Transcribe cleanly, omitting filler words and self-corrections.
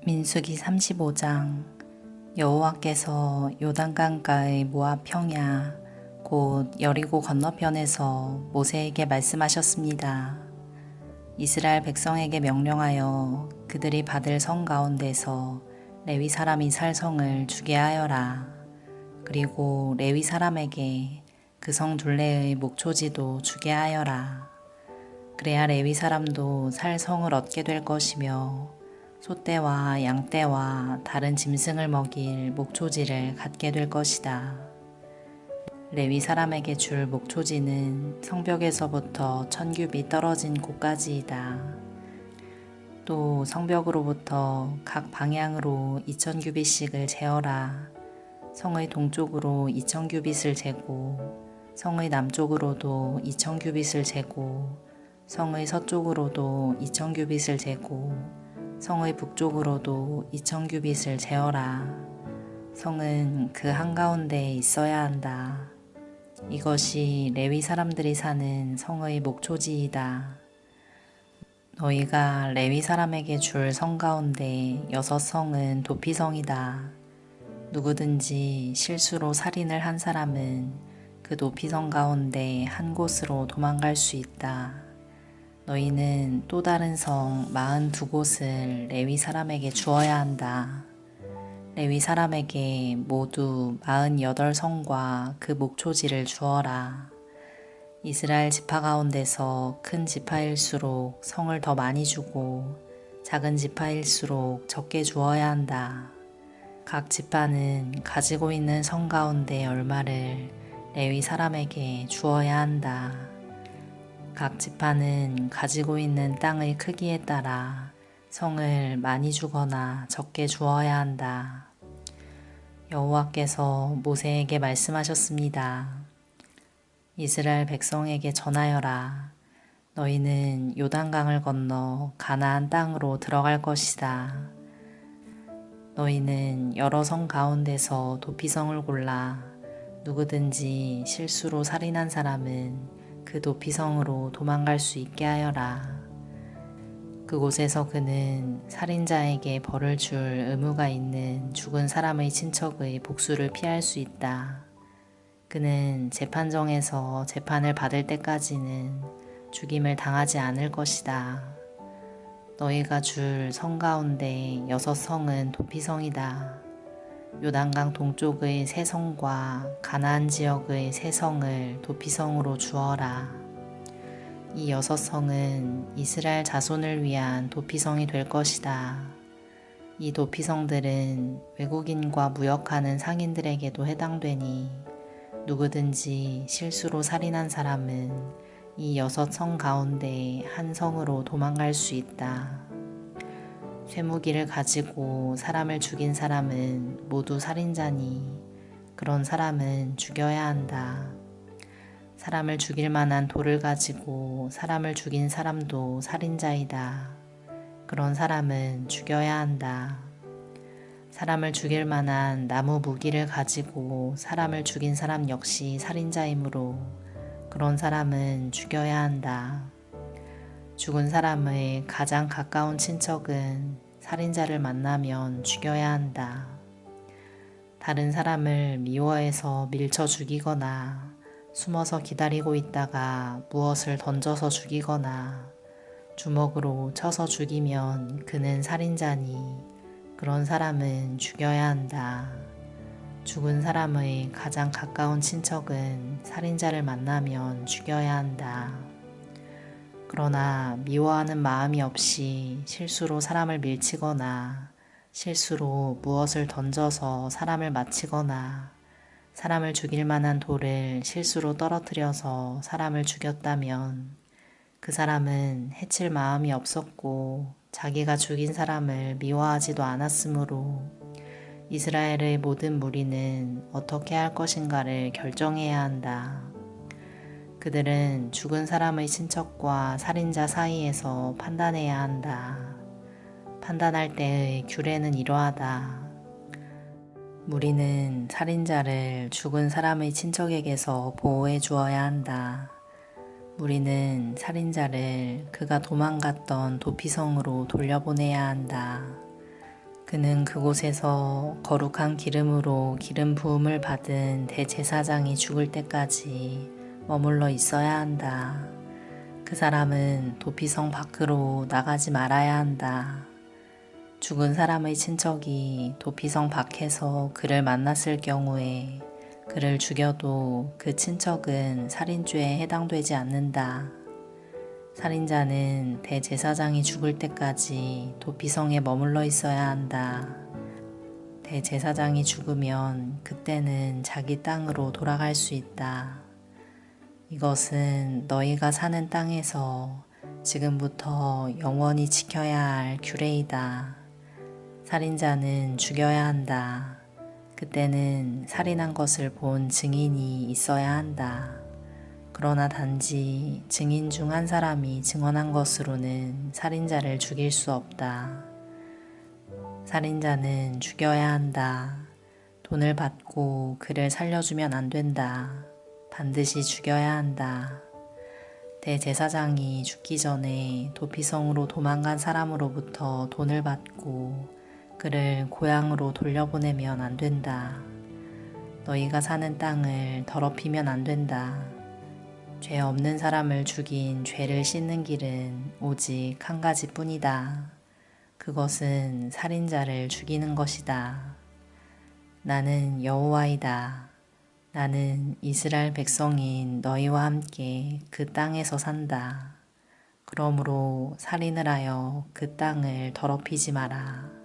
민수기 35장. 여호와께서 요단강가의 모압 평야 곧 여리고 건너편에서 모세에게 말씀하셨습니다. 이스라엘 백성에게 명령하여 그들이 받을 성 가운데서 레위 사람이 살 성을 주게 하여라. 그리고 레위 사람에게 그 성 둘레의 목초지도 주게 하여라. 그래야 레위 사람도 살 성을 얻게 될 것이며 소떼와 양떼와 다른 짐승을 먹일 목초지를 갖게 될 것이다. 레위 사람에게 줄 목초지는 성벽에서부터 1000규빗 떨어진 곳까지이다. 또 성벽으로부터 각 방향으로 2000규빗씩을 재어라. 성의 동쪽으로 2000규빗을 재고 성의 남쪽으로도 2000규빗을 재고 성의 서쪽으로도 2000규빗을 재고 성의 북쪽으로도 2000규빗을 재어라. 성은 그 한가운데에 있어야 한다. 이것이 레위 사람들이 사는 성의 목초지이다. 너희가 레위 사람에게 줄 성 가운데 6성은 도피성이다. 누구든지 실수로 살인을 한 사람은 그 도피성 가운데 한 곳으로 도망갈 수 있다. 너희는 또 다른 성 42곳을 레위 사람에게 주어야 한다. 레위 사람에게 모두 48성과 그 목초지를 주어라. 이스라엘 지파 가운데서 큰 지파일수록 성을 더 많이 주고 작은 지파일수록 적게 주어야 한다. 각 지파는 가지고 있는 성 가운데 얼마를 레위 사람에게 주어야 한다. 각 지파는 가지고 있는 땅의 크기에 따라 성을 많이 주거나 적게 주어야 한다. 여호와께서 모세에게 말씀하셨습니다. 이스라엘 백성에게 전하여라. 너희는 요단강을 건너 가나안 땅으로 들어갈 것이다. 너희는 여러 성 가운데서 도피성을 골라 누구든지 실수로 살인한 사람은 그 도피성으로 도망갈 수 있게 하여라. 그곳에서 그는 살인자에게 벌을 줄 의무가 있는 죽은 사람의 친척의 복수를 피할 수 있다. 그는 재판정에서 재판을 받을 때까지는 죽임을 당하지 않을 것이다. 너희가 줄 성 가운데 6성은 도피성이다. 요단강 동쪽의 3성과 가나안 지역의 3성을 도피성으로 주어라. 이 6성은 이스라엘 자손을 위한 도피성이 될 것이다. 이 도피성들은 외국인과 무역하는 상인들에게도 해당되니 누구든지 실수로 살인한 사람은 이 6성 가운데 한 성으로 도망갈 수 있다. 쇠무기를 가지고 사람을 죽인 사람은 모두 살인자니 그런 사람은 죽여야 한다. 사람을 죽일 만한 돌을 가지고 사람을 죽인 사람도 살인자이다. 그런 사람은 죽여야 한다. 사람을 죽일 만한 나무 무기를 가지고 사람을 죽인 사람 역시 살인자이므로 그런 사람은 죽여야 한다. 죽은 사람의 가장 가까운 친척은 살인자를 만나면 죽여야 한다. 다른 사람을 미워해서 밀쳐 죽이거나 숨어서 기다리고 있다가 무엇을 던져서 죽이거나 주먹으로 쳐서 죽이면 그는 살인자니 그런 사람은 죽여야 한다. 죽은 사람의 가장 가까운 친척은 살인자를 만나면 죽여야 한다. 그러나 미워하는 마음이 없이 실수로 사람을 밀치거나 실수로 무엇을 던져서 사람을 맞히거나 사람을 죽일 만한 돌을 실수로 떨어뜨려서 사람을 죽였다면 그 사람은 해칠 마음이 없었고 자기가 죽인 사람을 미워하지도 않았으므로 이스라엘의 모든 무리는 어떻게 할 것인가를 결정해야 한다. 그들은 죽은 사람의 친척과 살인자 사이에서 판단해야 한다. 판단할 때의 규례는 이러하다. 무리는 살인자를 죽은 사람의 친척에게서 보호해 주어야 한다. 무리는 살인자를 그가 도망갔던 도피성으로 돌려보내야 한다. 그는 그곳에서 거룩한 기름으로 기름 부음을 받은 대제사장이 죽을 때까지 머물러 있어야 한다. 그 사람은 도피성 밖으로 나가지 말아야 한다. 죽은 사람의 친척이 도피성 밖에서 그를 만났을 경우에 그를 죽여도 그 친척은 살인죄에 해당되지 않는다. 살인자는 대제사장이 죽을 때까지 도피성에 머물러 있어야 한다. 대제사장이 죽으면 그때는 자기 땅으로 돌아갈 수 있다. 이것은 너희가 사는 땅에서 지금부터 영원히 지켜야 할 규례이다. 살인자는 죽여야 한다. 그때는 살인한 것을 본 증인이 있어야 한다. 그러나 단지 증인 중 한 사람이 증언한 것으로는 살인자를 죽일 수 없다. 살인자는 죽여야 한다. 돈을 받고 그를 살려주면 안 된다. 반드시 죽여야 한다. 대제사장이 죽기 전에 도피성으로 도망간 사람으로부터 돈을 받고 그를 고향으로 돌려보내면 안 된다. 너희가 사는 땅을 더럽히면 안 된다. 죄 없는 사람을 죽인 죄를 씻는 길은 오직 한 가지뿐이다. 그것은 살인자를 죽이는 것이다. 나는 여호와이다. 나는 이스라엘 백성인 너희와 함께 그 땅에서 산다. 그러므로 살인을 하여 그 땅을 더럽히지 마라.